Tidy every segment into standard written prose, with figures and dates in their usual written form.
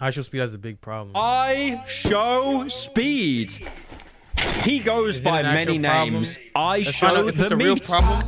IShowSpeed has a big problem. IShowSpeed. He goes by many names. I show the real meat. problem.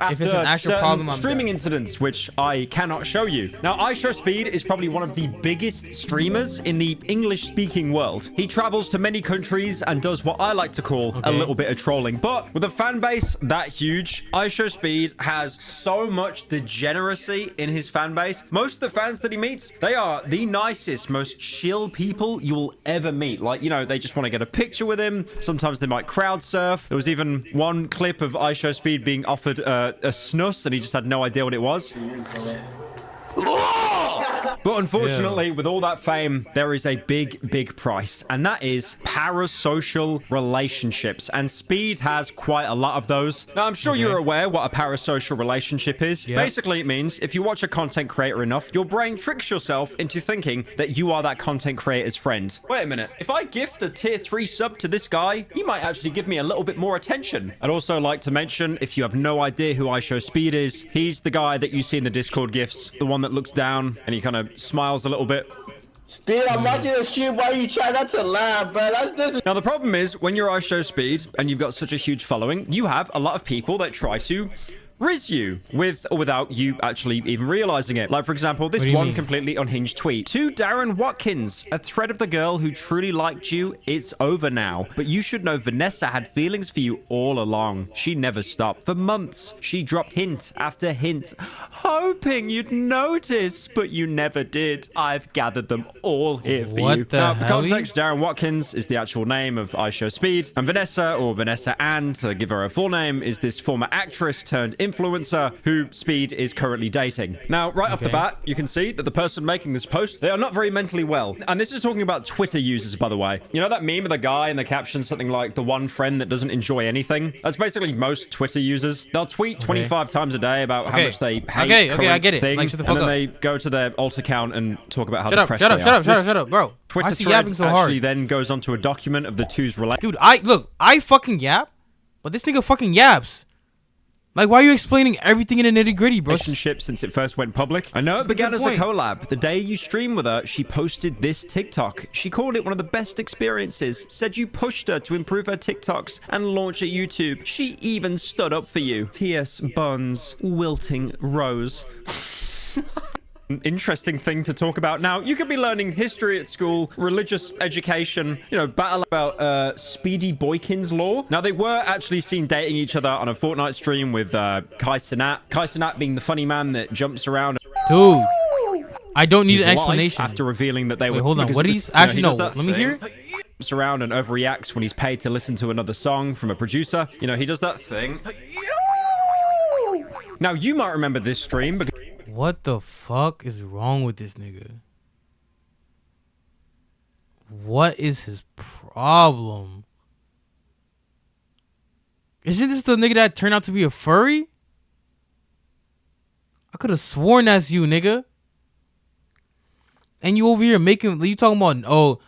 After If it's an actual problem, I'm streaming dead. incidents, which I cannot show you. Now, IShowSpeed is probably one of the biggest streamers in the English-speaking world. He travels to many countries and does what I like to call a little bit of trolling. But with a fan base that huge, IShowSpeed has so much degeneracy in his fan base. Most of the fans that he meets, they are the nicest, most chill people you will ever meet. Like, you know, they just want to get a picture with him. Sometimes they might crowd surf. There was even one clip of IShowSpeed being offered a snus and he just had no idea what it was. But unfortunately, with all that fame, there is a big price, and that is parasocial relationships. And Speed has quite a lot of those. Now, I'm sure you're aware what a parasocial relationship is. Yep. Basically, it means if you watch a content creator enough, your brain tricks yourself into thinking that you are that content creator's friend. Wait a minute. If I gift a tier 3 sub to this guy, he might actually give me a little bit more attention. I'd also like to mention, if you have no idea who IShowSpeed is, he's the guy that you see in the Discord gifs, the one that looks down and he kind of smiles a little bit. Speed, I'm watching the stream while you try not to laugh, bro. That's Now, the problem is, when you're IShowSpeed and you've got such a huge following, you have a lot of people that try to riz you with or without you actually even realizing it. Like, for example, this one completely unhinged tweet. To Darren Watkins, a thread of the girl who truly liked you, it's over now. But you should know Vanessa had feelings for you all along. She never stopped. For months, she dropped hint after hint, hoping you'd notice, but you never did. I've gathered them all here for you. Now, for context, Darren Watkins is the actual name of IShowSpeed, and Vanessa, or Vanessa Ann, to give her a full name, is this former actress turned influencer who Speed is currently dating. Now, right off the bat, you can see that the person making this post, they are not very mentally well. And this is talking about Twitter users, by the way. You know that meme of the guy in the caption, something like, the one friend that doesn't enjoy anything? That's basically most Twitter users. They'll tweet 25 times a day about how much they hate I get it. thing, Like, shut the and fuck then up. they go to their alt account and talk about how Shut up, shut up, bro. Twitter I see yapping threads so actually hard. then goes onto a document of the two's relationship. Dude, I fucking yap, but this nigga fucking yaps. Like, why are you explaining everything in a nitty gritty, bro? Relationship since it first went public. I know it began as a collab. The day you streamed with her, she posted this TikTok. She called it one of the best experiences. Said you pushed her to improve her TikToks and launch a YouTube. She even stood up for you. T.S. Buns, wilting rose. Interesting thing to talk about. Now, you could be learning history at school, religious education, you know, battle about Speedy Boykins law. Now, they were actually seen dating each other on a Fortnite stream with Kai Cenat. Kai Cenat being the funny man that jumps around. Dude, I don't need an explanation. After revealing that they were... Hold on. What he's... Actually, no. Let me hear it. Jumps around and overreacts when he's paid to listen to another song from a producer. You know, he does that thing. Now, you might remember this stream because... What the fuck is wrong with this nigga? What is his problem? Isn't this the nigga that turned out to be a furry? I could have sworn that's you, nigga. And you over here making... You talking about...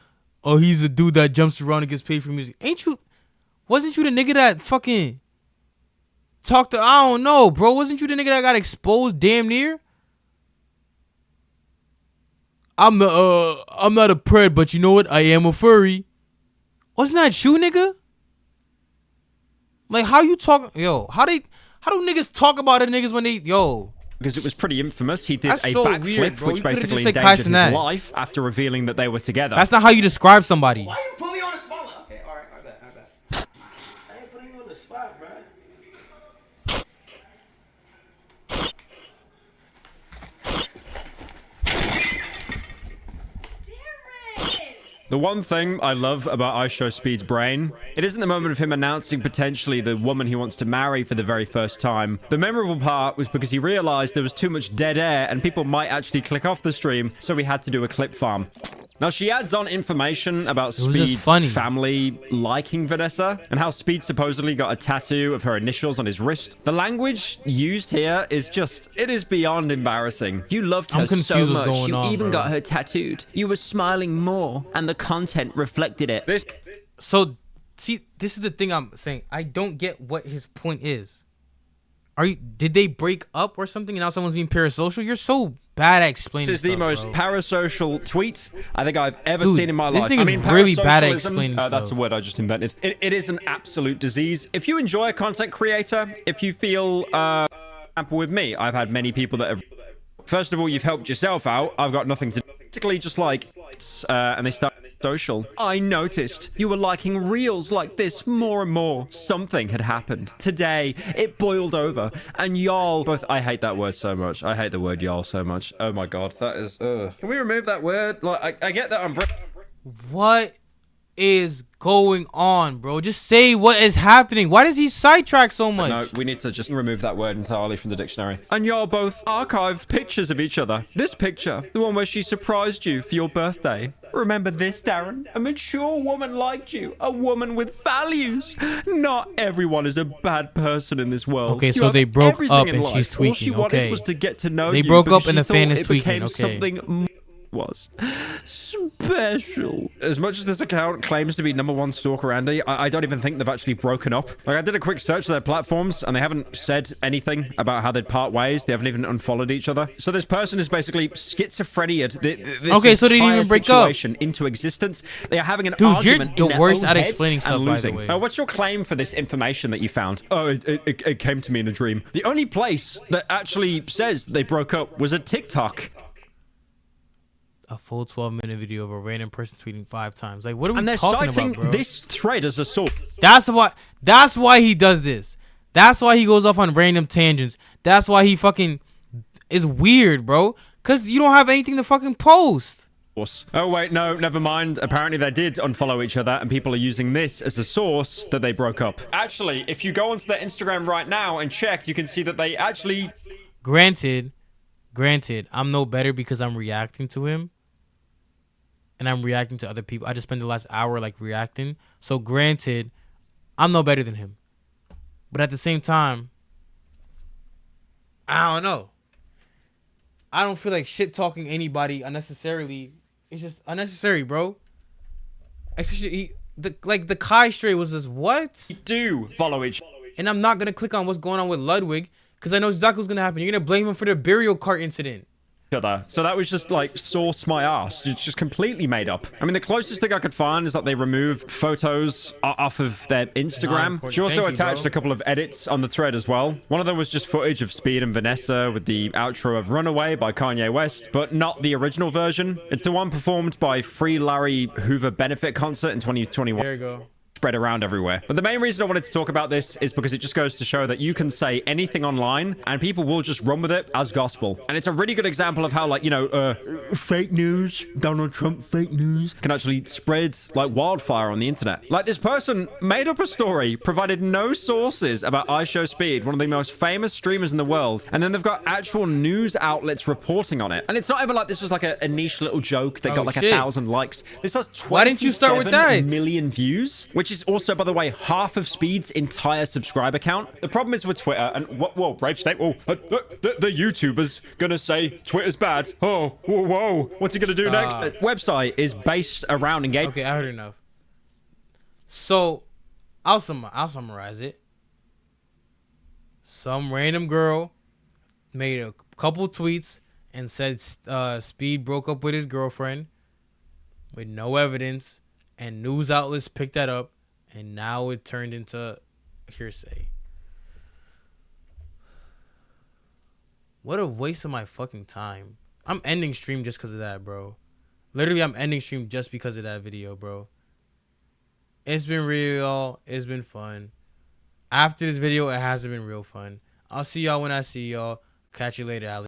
Oh, he's a dude that jumps around and gets paid for music. Ain't you... Wasn't you the nigga that fucking... Talked to... I don't know, bro. Wasn't you the nigga that got exposed damn near? I'm not a pred, but you know what? I am a furry. Wasn't that you, nigga? Like, how you talk? Yo, how do niggas talk about it, niggas when they, yo? Because it was pretty infamous. He did That's a so backflip, weird, which basically just endangered his life after revealing that they were together. That's not how you describe somebody. Why you put me on the spot? Okay, all right, I bet. I ain't putting you on the spot, bro. The one thing I love about IShowSpeed's brain, it isn't the moment of him announcing potentially the woman he wants to marry for the very first time. The memorable part was because he realized there was too much dead air and people might actually click off the stream, so he had to do a clip farm. Now, she adds on information about Speed's family liking Vanessa and how Speed supposedly got a tattoo of her initials on his wrist. The language used here is just, it is beyond embarrassing. You loved her so much, you even got her tattooed. You were smiling more, and the content reflected it. See, this is the thing I'm saying. I don't get what his point is. Did they break up or something? And now someone's being parasocial. You're so bad at explaining. This is the most parasocial tweet I think I've ever seen in my life. This thing is really bad at explaining stuff. That's a word I just invented. It is an absolute disease. If you enjoy a content creator, if you feel, for example, with me, I've had many people that have. First of all, you've helped yourself out. I've got nothing to. Basically, just like, and they start. Social. I noticed you were liking reels like this more and more. Something had happened. Today, it boiled over, and y'all both. I hate that word so much. I hate the word y'all so much. Oh my god, that is. Can we remove that word? Like, I get that I'm. What is going on, bro? Just say what is happening. Why does he sidetrack so much? No, we need to just remove that word entirely from the dictionary. And y'all both archived pictures of each other. This picture, the one where she surprised you for your birthday. Remember this, Darren? A mature woman liked you. A woman with values. Not everyone is a bad person in this world. Okay, so they broke up and she's tweaking. All she wanted was to get to know you. They broke up and the fan is tweaking. Okay. Something was special. As much as this account claims to be #1 stalker Andy, I don't even think they've actually broken up. Like, I did a quick search of their platforms and they haven't said anything about how they'd part ways. They haven't even unfollowed each other. So this person is basically schizophrenia. Okay, so they didn't even break up into existence. They are having an Dude, argument. You're the worst at explaining stuff, by the way. What's your claim for this information that you found? Oh, it came to me in a dream. The only place that actually says they broke up was a TikTok. A full 12-minute video of a random person tweeting 5 times. Like, what are we talking about, bro? And they're citing this thread as a source. That's why he does this. That's why he goes off on random tangents. That's why he fucking is weird, bro. Because you don't have anything to fucking post. Oh, wait, no, never mind. Apparently they did unfollow each other and people are using this as a source that they broke up. Actually, if you go onto their Instagram right now and check, you can see that they actually... Granted, I'm no better because I'm reacting to him. And I'm reacting to other people. I just spent the last hour like reacting. So granted, I'm no better than him. But at the same time, I don't know. I don't feel like shit talking anybody unnecessarily. It's just unnecessary, bro. Especially the Kai stray was just what? You do follow each. And I'm not gonna click on what's going on with Ludwig because I know exactly what's gonna happen. You're gonna blame him for the burial cart incident. So that was just like sauce my ass. It's just completely made up. I mean, the closest thing I could find is that they removed photos off of their Instagram. She also attached a couple of edits on the thread as well. One of them was just footage of Speed and Vanessa with the outro of Runaway by Kanye West, but not the original version. It's the one performed by Free Larry Hoover Benefit Concert in 2021. There you go. Spread around everywhere. But the main reason I wanted to talk about this is because it just goes to show that you can say anything online and people will just run with it as gospel. And it's a really good example of how, like, you know, fake news, Donald Trump fake news, can actually spread like wildfire on the internet. Like, this person made up a story, provided no sources about IShowSpeed, one of the most famous streamers in the world, and then they've got actual news outlets reporting on it. And it's not even like this was like a niche little joke that got like 1,000 likes. This has 27 million views, which is also, by the way, half of Speed's entire subscriber count. The problem is with Twitter, and whoa, brave state, the YouTuber's gonna say Twitter's bad. Oh, whoa, what's he gonna do next? Website is based around engagement. Okay, I heard enough. So, I'll summarize it. Some random girl made a couple tweets and said Speed broke up with his girlfriend with no evidence, and news outlets picked that up. And now it turned into hearsay. What a waste of my fucking time. I'm ending stream just because of that, bro. Literally, I'm ending stream just because of that video, bro. It's been real. It's been fun. After this video, it hasn't been real fun. I'll see y'all when I see y'all. Catch you later, Alex.